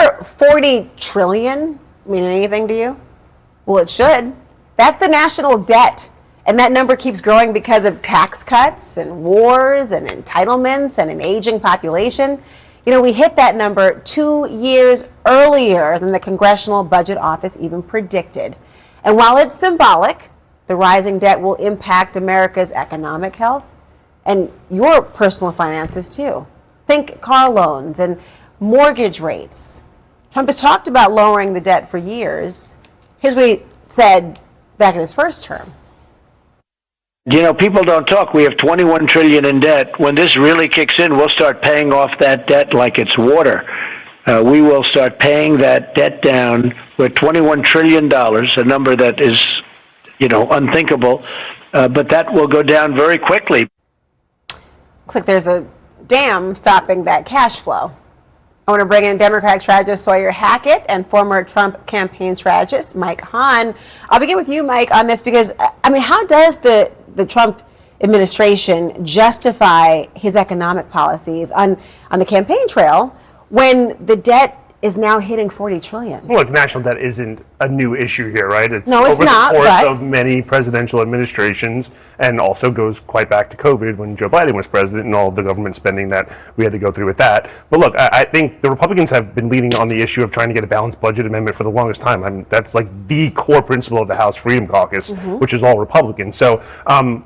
number 40 trillion mean anything to you? Well, it should. That's the national debt. And that number keeps growing because of tax cuts and wars and entitlements and an aging population. You know, we hit that number 2 years earlier than the Congressional Budget Office even predicted. And while it's symbolic, the rising debt will impact America's economic health and your personal finances too. Think car loans and mortgage rates. Trump has talked about lowering the debt for years. Here's what he said back in his first term. You know, people don't talk. We have 21 trillion in debt. When this really kicks in, we'll start paying off that debt like it's water. We will start paying that debt down with $21 trillion, a number that is, you know, unthinkable, but that will go down very quickly. Looks like there's a dam stopping that cash flow. I want to bring in Democratic strategist Sawyer Hackett and former Trump campaign strategist Mike Hahn. I'll begin with you, Mike, on this because, I mean, how does the Trump administration justify his economic policies on the campaign trail when the debt is now hitting 40 trillion? Well, look, national debt isn't a new issue here, right? It's over not, the course of many presidential administrations, and also goes quite back to COVID when Joe Biden was president and all of the government spending that we had to go through with that. But look, I think the Republicans have been leading on the issue of trying to get a balanced budget amendment for the longest time. I mean, that's like the core principle of the House Freedom Caucus, which is all Republican. So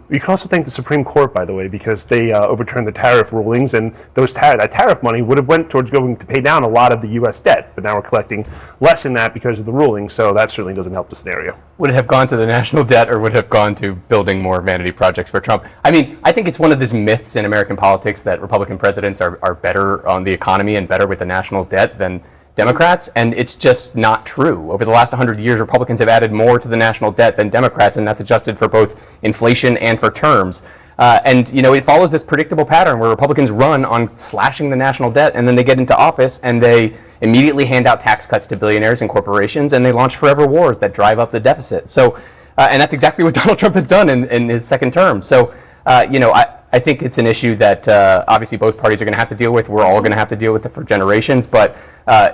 you can also thank the Supreme Court, by the way, because they overturned the tariff rulings, and that tariff money would have went towards going to pay down a lot of the U.S. debt. But now we're collecting less in that because of the ruling, so that certainly doesn't help the scenario. Would it have gone to the national debt, or would it have gone to building more vanity projects for Trump? I mean, I think it's one of these myths in American politics that Republican presidents are better on the economy and better with the national debt than Democrats, and it's just not true. Over the last 100 years, Republicans have added more to the national debt than Democrats, and that's adjusted for both inflation and for terms. And, you know, it follows this predictable pattern where Republicans run on slashing the national debt, and then they get into office and they immediately hand out tax cuts to billionaires and corporations, and they launch forever wars that drive up the deficit. So, and that's exactly what Donald Trump has done in his second term. So, you know, I think it's an issue that obviously both parties are going to have to deal with. We're all going to have to deal with it for generations. But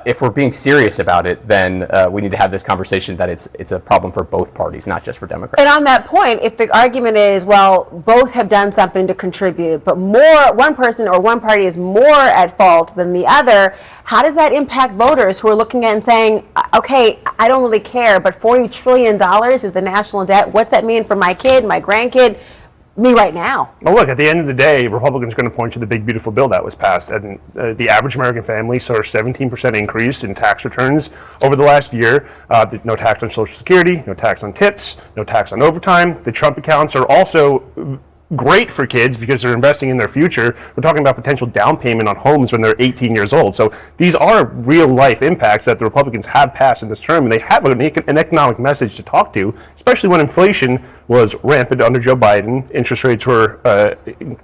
if we're being serious about it, then we need to have this conversation that it's a problem for both parties, not just for Democrats. And on that point, if the argument is, well, both have done something to contribute, but one person or one party is more at fault than the other, how does that impact voters who are looking at and saying, okay, I don't really care, but $40 trillion is the national debt. What's that mean for my kid, my grandkid? Me right now. Well, look, at the end of the day, Republicans are going to point to the big, beautiful bill that was passed. And the average American family saw a 17% increase in tax returns over the last year. No tax on Social Security, no tax on tips, no tax on overtime. The Trump accounts are also great for kids because they're investing in their future. We're talking about potential down payment on homes when they're 18 years old. So these are real life impacts that the Republicans have passed in this term, and they have an economic message to talk to, especially when inflation was rampant under Joe Biden. Interest rates were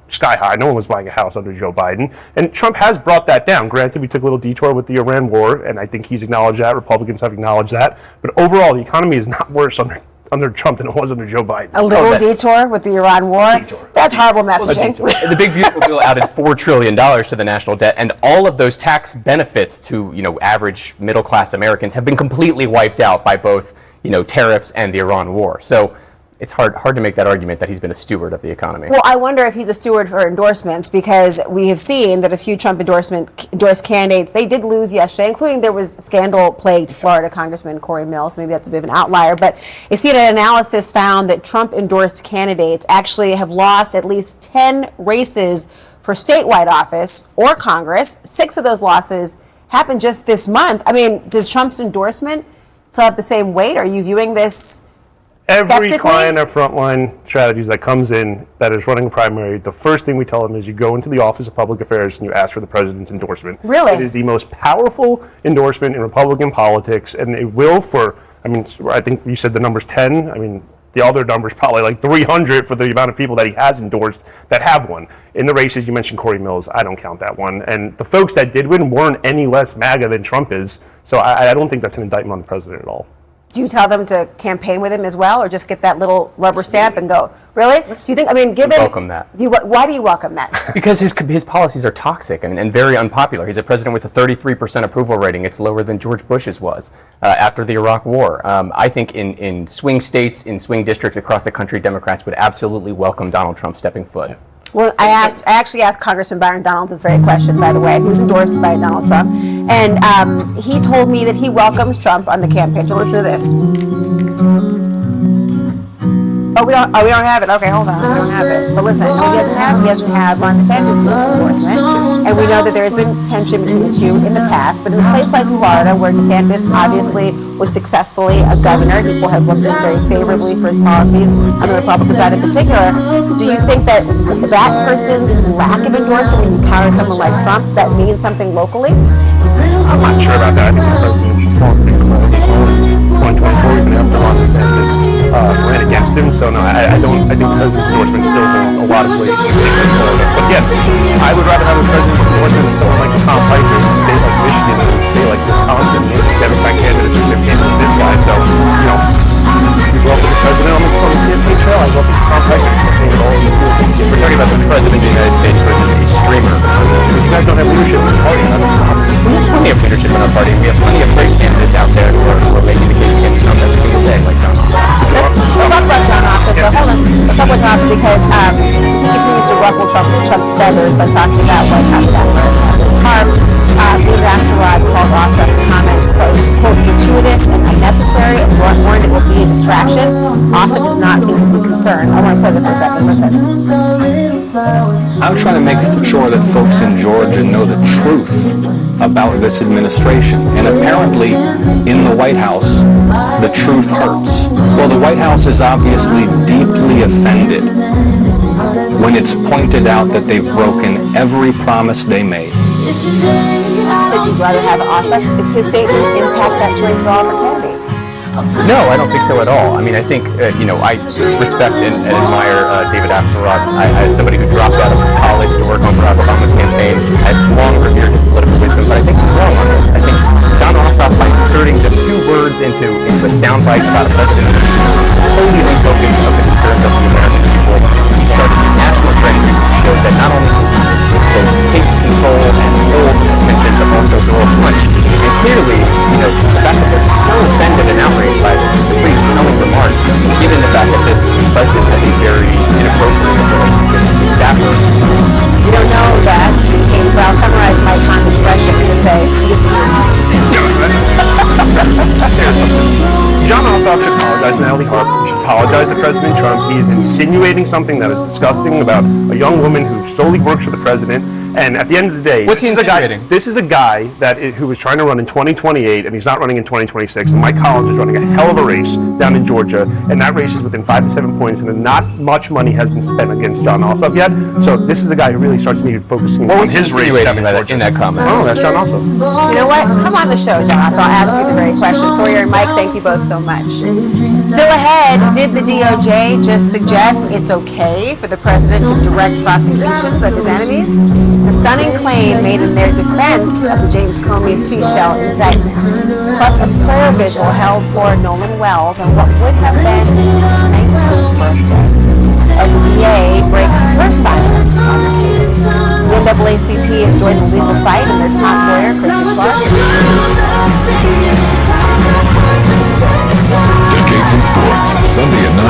sky high. No one was buying a house under Joe Biden. And Trump has brought that down. Granted, we took a little detour with the Iran war, and I think he's acknowledged that. Republicans have acknowledged that. But overall, the economy is not worse under Trump than it was under Joe Biden. A little detour with the Iran war? That's horrible messaging. The big beautiful bill added $4 trillion to the national debt, and all of those tax benefits to, you know, average middle class Americans have been completely wiped out by both, you know, tariffs and the Iran war. So it's hard to make that argument that he's been a steward of the economy. Well, I wonder if he's a steward for endorsements, because we have seen that a few Trump endorsed candidates, they did lose yesterday, including there was scandal-plagued Florida Congressman Corey Mills. Maybe that's a bit of an outlier, but you see an analysis found that Trump-endorsed candidates actually have lost at least 10 races for statewide office or Congress. 6 of those losses happened just this month. I mean, does Trump's endorsement still have the same weight? Are you viewing this every client of Frontline Strategies that comes in that is running a primary, the first thing we tell them is you go into the Office of Public Affairs and you ask for the president's endorsement. Really? It is the most powerful endorsement in Republican politics, and it will for, I mean, I think you said the number's 10. I mean, the other number's probably like 300 for the amount of people that he has endorsed that have one. In the races, you mentioned Corey Mills. I don't count that one. And the folks that did win weren't any less MAGA than Trump is. So I don't think that's an indictment on the president at all. Do you tell them to campaign with him as well, or just get that little rubber stamp and go, Really? Do you think? I mean, given welcome that. Why do you welcome that? Because his policies are toxic and very unpopular. He's a president with a 33% approval rating. It's lower than George Bush's was after the Iraq War. I think in swing states, in swing districts across the country, Democrats would absolutely welcome Donald Trump stepping foot. Well, I actually asked Congressman Byron Donalds this very question, by the way, who's endorsed by Donald Trump, and he told me that he welcomes Trump on the campaign. So listen to this. Oh, we don't have it. Okay, hold on. We don't have it. But listen, no, he doesn't have Ron DeSantis' endorsement. And we know that there has been tension between the two in the past. But in a place like Florida, where DeSantis obviously was successfely a governor, people have looked at him very favorably for his policies on the Republican side in particular. Do you think that that person's lack of endorsement, when you counter someone like Trump, that means something locally? I'm not sure about that. I think the president should fall in 2024, even after Ron DeSantis ran against him. So no, I don't. I think the president's endorsement still holds a lot of weight in a state like Florida. But yes, I would rather have a president's endorsement than someone like Tom Piker in a state like Michigan or a state like Wisconsin. Maybe Democrat candidates should have handled this guy. So you know, we welcome the president on the campaign trail. I welcome Tom Piker. We're talking about the president of the United States versus a streamer. You guys don't have leadership in the party. That's the problem. We have plenty of leadership in our party. We have plenty of great candidates out there who are making the case against Trump every single day, like John Ossoff. Let's talk about John Ossoff. So hold on. Let's talk about John Ossoff because he continues to ruffle Trump's feathers by talking about White House staffers. David Axelrod called Ossoff's comments, quote, gratuitous and unnecessary, and warned it will be a distraction. Ossoff does not seem to be concerned. I want to play this for a second. Listen. I'm trying to make sure that folks in Georgia know the truth about this administration. And apparently, in the White House, the truth hurts. Well, the White House is obviously deeply offended when it's pointed out that they've broken every promise they made. Would you rather have Ossoff? Does his statement impact that choice at all for candidates? No, I don't think so at all. I mean, I think, I respect and admire David Axelrod. As somebody who dropped out of college to work on Barack Obama's campaign, I've long revered his political wisdom, but I think he's wrong on this. I think John Ossoff, by inserting just two words into a soundbite about a president, totally refocused of the concerns of the American people. He started a national frenzy, showed that not only could he take control and hold attention, but also throw a punch. And clearly, the fact that they're so offended and outraged by this is a pretty telling remark, given the fact that this president has a very inappropriate relationship with his staffer. You don't know that in case, but I'll summarize my Khan's expression and just say, he disagrees. John Ossoff should apologize to Natalie Harper. He should apologize to President Trump. He is insinuating something that is disgusting about a young woman who solely works for the president. And at the end of the day, What's he insinuating? This is a guy who was trying to run in 2028, and he's not running in 2026. And Mike Collins is running a hell of a race down in Georgia, and that race is within 5 to 7 points, and not much money has been spent against John Ossoff yet. So this is a guy who really starts focusing on his race down in Georgia. In that comment? Oh, that's John Ossoff. You know what? Come on the show, John. I'll ask you the very question. Sawyer and Mike, thank you both so much. Still ahead, did the DOJ just suggest it's okay for the president to direct prosecutions of his enemies? A stunning claim made in their defense of the James Comey seashell indictment, plus a prayer vigil held for Nolan Wells on what would have been his 19th birthday. As the DA breaks her silence on the case. The NAACP enjoyed the legal fight and their top lawyer, Christy Clark. Decades in Sports, Sunday at 9.